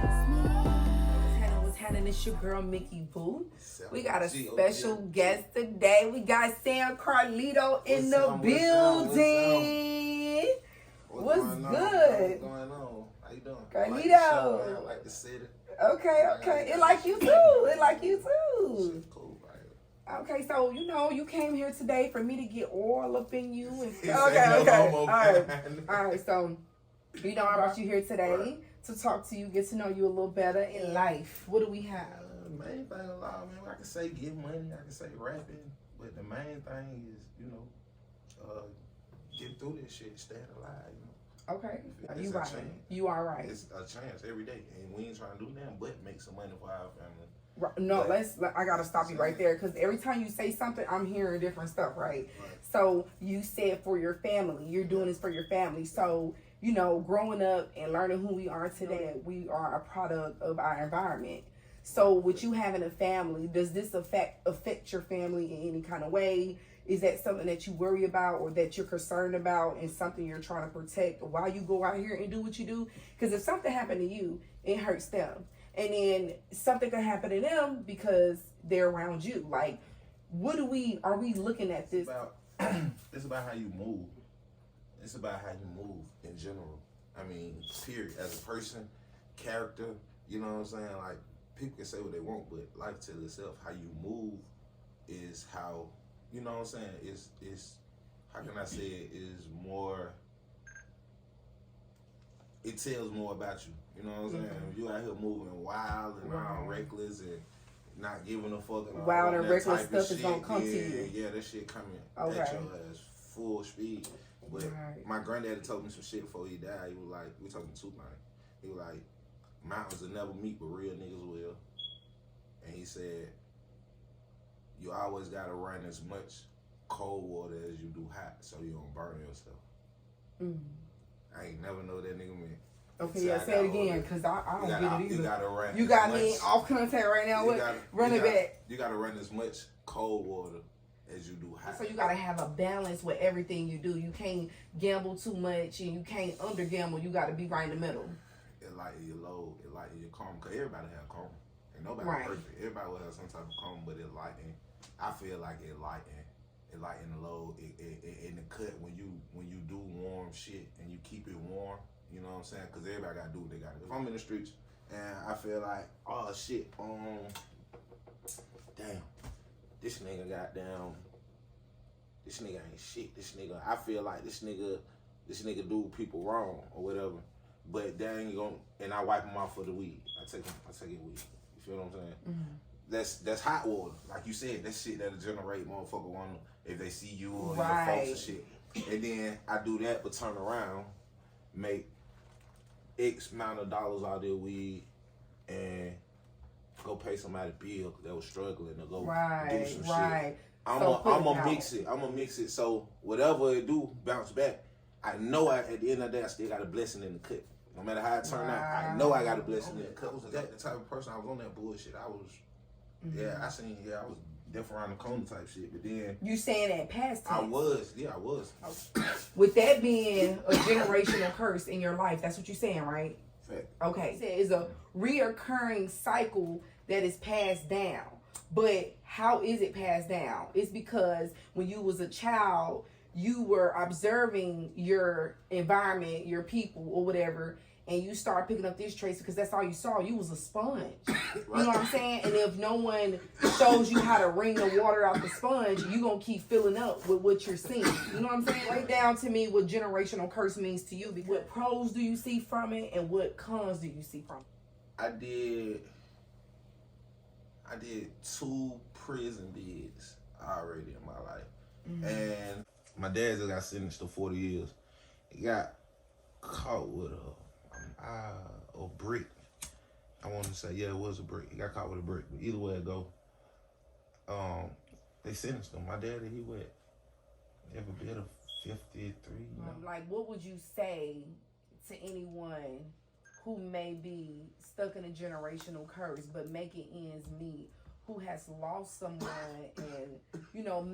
What's happening? It's your girl Mickey Boo. We got a special guest today. We got Sam Carlito in the building. What's good? What's going on? How you doing? Carlito. I like the city. Okay. It like you too. Shit cool, right? Okay, so you came here today for me to get all up in you. Okay. All right. So, I brought you here today to talk to you, get to know you a little better in life. What do we have? Main thing a lot, man. I can say get money, I can say rapping, but the main thing is, get through this shit, stay alive. Okay, it's you a right. chance. You are right. It's a chance every day, and we ain't trying to do nothing but make some money for our family. Right. No, I gotta stop you right there, because every time you say something, I'm hearing different stuff, right? So you said for your family, you're doing this for your family. So growing up and learning who we are today, we are a product of our environment. So with you having a family, does this affect your family in any kind of way? Is that something that you worry about or that you're concerned about and something you're trying to protect while you go out here and do what you do? Because if something happened to you, it hurts them. And then something can happen to them because they're around you. Like, are we looking at this? It's about how you move. It's about how you move in general. I mean, period. As a person, character, you know what I'm saying? Like, people can say what they want, but life tells itself. How you move is how, you know what I'm saying? It's how can I say it? Is more, it tells more about you. You know what I'm saying? If you out here moving wild and all reckless and not giving a fuck and all wild and reckless stuff shit, is gonna come to you. Yeah, that shit coming at your ass full speed. But my granddaddy told me some shit before he died. He was like, we talking two things. He was like, mountains will never meet, but real niggas will. And he said, you always gotta run as much cold water as you do hot, so you don't burn yourself. I ain't never know what that nigga meant. Okay, say it again, because I don't get it either. You gotta run. You got me off content right now. Run it back. You gotta run as much cold water as you do hot. So you gotta have a balance with everything you do. You can't gamble too much and you can't under gamble. You gotta be right in the middle. It lighten your load. It lighten your karma. Cause everybody have karma. And nobody perfect. Everybody will have some type of karma, but it lighten. I feel like it lighten the load. It in the cut when you do warm shit and you keep it warm. You know what I'm saying? Cause everybody gotta do what they gotta do. If I'm in the streets and I feel like, oh shit, damn, this nigga ain't shit. I feel like this nigga do people wrong or whatever. But they ain't gonna, and I wipe him off for the weed. I take it weed. You feel what I'm saying? That's hot water. Like you said, that shit that'll generate motherfucker want if they see you or your folks and shit. And then I do that, but turn around, make X amount of dollars out of their weed and go pay somebody bill that was struggling to go do some shit. I'm gonna mix it so whatever it do, bounce back. I know at the end of the day I still got a blessing in the cut. No matter how it turned out, I know I got a blessing in the cut. That the type of person I was on that bullshit. I was I was deaf around the corner type shit. But then you saying that past tense? I was. Okay. With that being a generational curse in your life, that's what you're saying, right? Fact. Okay. It's a reoccurring cycle that is passed down. But how is it passed down? It's because when you was a child, you were observing your environment, your people, or whatever, and you start picking up these traits because that's all you saw. You was a sponge. You know what I'm saying? And if no one shows you how to wring the water out the sponge, you going to keep filling up with what you're seeing. You know what I'm saying? Write down to me what generational curse means to you. What pros do you see from it and what cons do you see from it? I did 2 prison bids already in my life. And my dad just got sentenced to 40 years. He got caught with a brick. I want to say, it was a brick. He got caught with a brick. But either way it go, they sentenced him. My daddy, he went every bit of 53. Like, what would you say to anyone who may be stuck in a generational curse but making ends meet, who has lost someone and,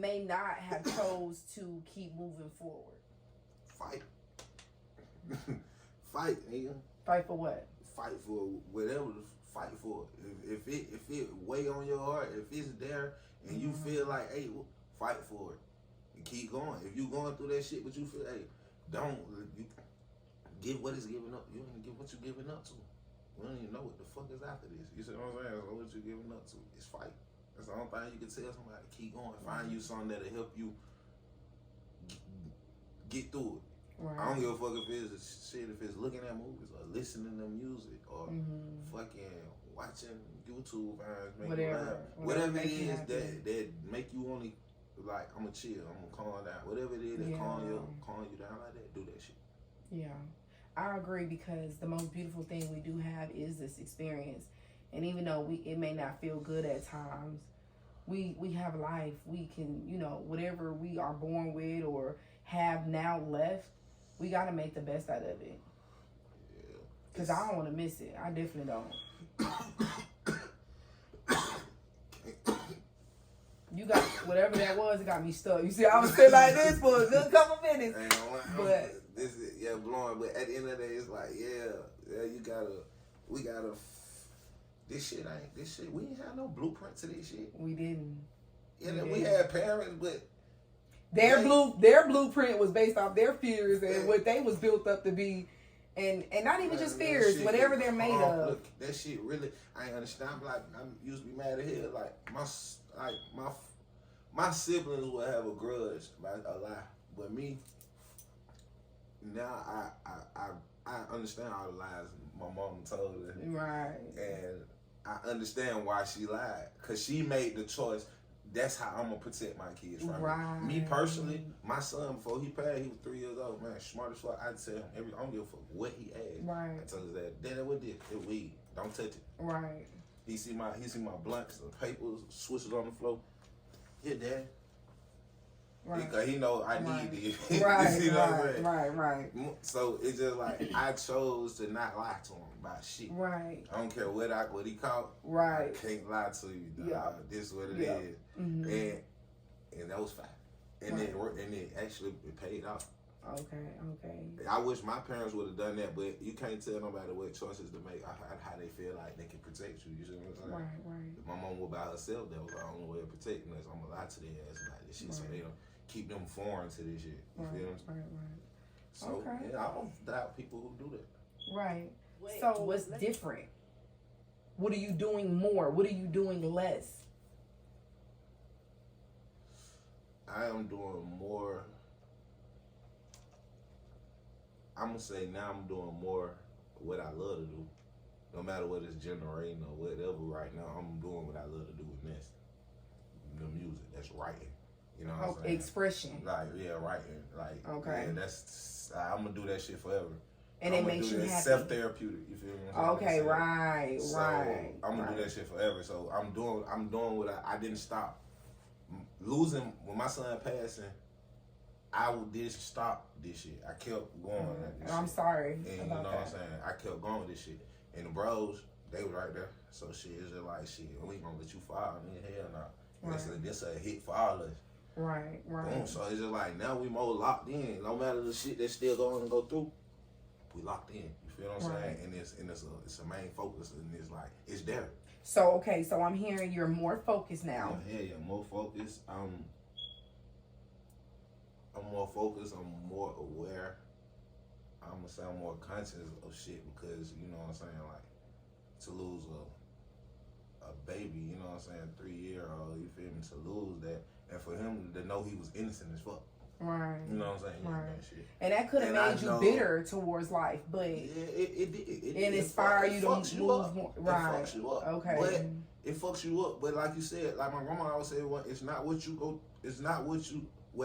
may not have chose to keep moving forward? Fight. Fight, nigga. Fight for what? fight for whatever to fight for. If it weigh on your heart, if it's there and you feel like, hey, fight for it and keep going. If you going through that shit, but you feel, hey, don't you get what it's giving up. You don't even get what you're giving up to. We don't even know what the fuck is after this. You see what I'm saying? So what you giving up to? It's fight. That's the only thing you can tell somebody. Keep going. Find you something that'll help you get through it. Right. I don't give a fuck if it's looking at movies or listening to music or fucking watching YouTube whatever it is that make you only like, I'm gonna chill, I'm gonna calm down. Whatever it is that calm you down like that, do that shit. Yeah. I agree, because the most beautiful thing we do have is this experience. And even though it may not feel good at times, we have life. We can, whatever we are born with or have now left, we got to make the best out of it. Yeah. Because I don't want to miss it. I definitely don't. You got, whatever that was, it got me stuck. You see, I was still like this for a good couple minutes. But this is blowing. But at the end of the day, it's like, we gotta. This shit, we ain't have no blueprint to this shit. We didn't. Yeah, we had parents, but their blueprint was based off their fears and what they was built up to be, and not even just fears, whatever they're made of. Look, that shit really, I ain't understand. I used to be mad at hell. Like my siblings would have a grudge about a lie, but me, now I understand all the lies my mom told her. Right. And I understand why she lied, cause she made the choice. That's how I'm gonna protect my kids from right. Me personally, my son, before he passed, he was 3 years old, man, smart as fuck. I'd tell him I don't give a fuck what he asked. Right. I told his dad, Dad, what this? It weed. Don't touch it. Right. He see my blunts and papers, switches on the floor. Here, Dad. Right. Because he know I need it. Right, you see what I'm saying? Right. So it's just like I chose to not lie to him about shit. Right. I don't care what he caught. Right. I can't lie to you. Yeah. This is what it is. Mm-hmm. And that was fine. And it actually paid off. Okay. I wish my parents would have done that, but you can't tell nobody what choices to make, how they feel like they can protect you. You see what I'm saying? Right. If my mom was by herself, that was the only way of protecting us. I'm gonna lie to their ass about this shit, so they don't keep them foreign to this shit. You feel what I'm saying? Right. So I don't doubt people who do that. Right. So what's different? What are you doing more? What are you doing less? I am doing more. I'm gonna say now I'm doing more what I love to do. No matter what it's generating or whatever right now, I'm doing what I love to do, and that's the music. That's writing. You know what I'm saying? Expression. Like, writing. Like, that's, I'm gonna do that shit forever. And it makes you happy. Self-therapeutic, you feel me? Okay, right. I'm gonna do that shit forever. So I'm doing what I didn't stop. Losing, when my son passing, I didn't stop this shit. I kept going at this I'm shit. sorry. And you know what I'm saying? I kept going with this shit. And the bros, they was right there. So shit, it's just like, shit, we ain't gonna let you fall. I mean, hell no. Right. This a hit for all of us. Right. Boom. So it's just like, now we more locked in. No matter the shit that's still going to go through, we locked in. You feel what I'm saying? And it's a main focus, and it's like, it's there. So I'm hearing you're more focused now. Yeah, more focused. I'm more focused. I'm more aware. I'm gonna say I'm more conscious of shit, because you know what I'm saying, like, to lose a baby, you know what I'm saying, 3-year-old, you feel me, to lose that, and for him to know he was innocent as fuck. Right. You know what I'm saying? Right. That shit. And that could have made you bitter towards life, but it did. It inspired you to move more. Right. It fucks you up. Okay. But it fucks you up. But like you said, like my grandma always said, it's not what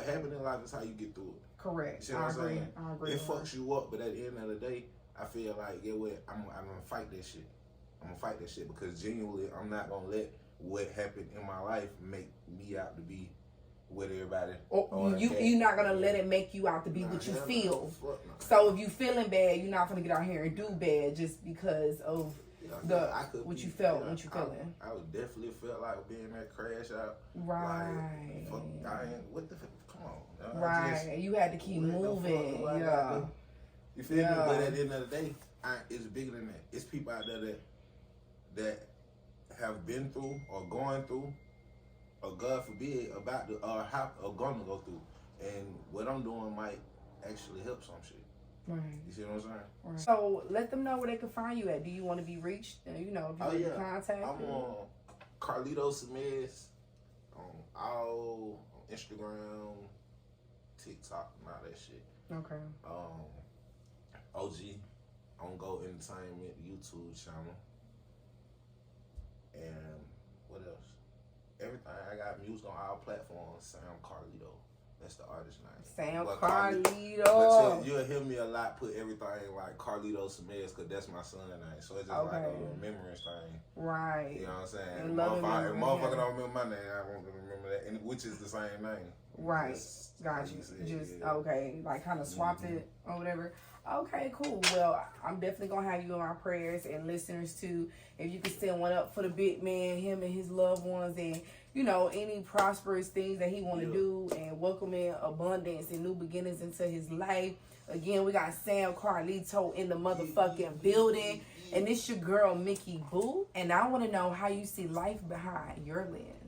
happened in life is how you get through it. Correct. You see what I'm saying? I agree. It fucks you up, but at the end of the day, I feel like, I'm gonna fight that shit. I'm gonna fight that shit, because genuinely, I'm not gonna let what happened in my life make me out to be with everybody. You're not gonna let it make you out to be what you feel. So if you feeling bad, you're not gonna get out here and do bad just because of what you felt, what you feeling. I would definitely felt like being that crash out. Right. What the fuck? Come on. Right. You had to keep moving. Yeah. You feel me? But at the end of the day, it's bigger than that. It's people out there that have been through or going through, or God forbid, about to or gonna go through. And what I'm doing might actually help some shit. Right. You see what I'm saying? Right. So let them know where they can find you at. Do you want to be reached? You know, if you want to contact. I'm on Carlito Semez on Instagram, TikTok, and all that shit. Okay. OG on Go Entertainment YouTube channel. And what else? Everything. I got music on all platforms. Sam Carlito. That's the artist name. Sam But Carlito. But you'll hear me a lot put everything like Carlito Semez because that's my son's name. So it's just like a remembrance thing. Right. You know what I'm saying? And If motherfucker don't remember my name, I won't remember that. And which is the same name. Right. Just, Got you. Okay. Like kind of swapped it or whatever. Okay, cool. Well, I'm definitely going to have you in my prayers and listeners too. If you can send one up for the big man, him and his loved ones, and, you know, any prosperous things that he want to do, and welcome in abundance and new beginnings into his life. Again, we got Sam Carlito in the motherfucking building. And it's your girl, Mickey Boo. And I want to know how you see life behind your lens.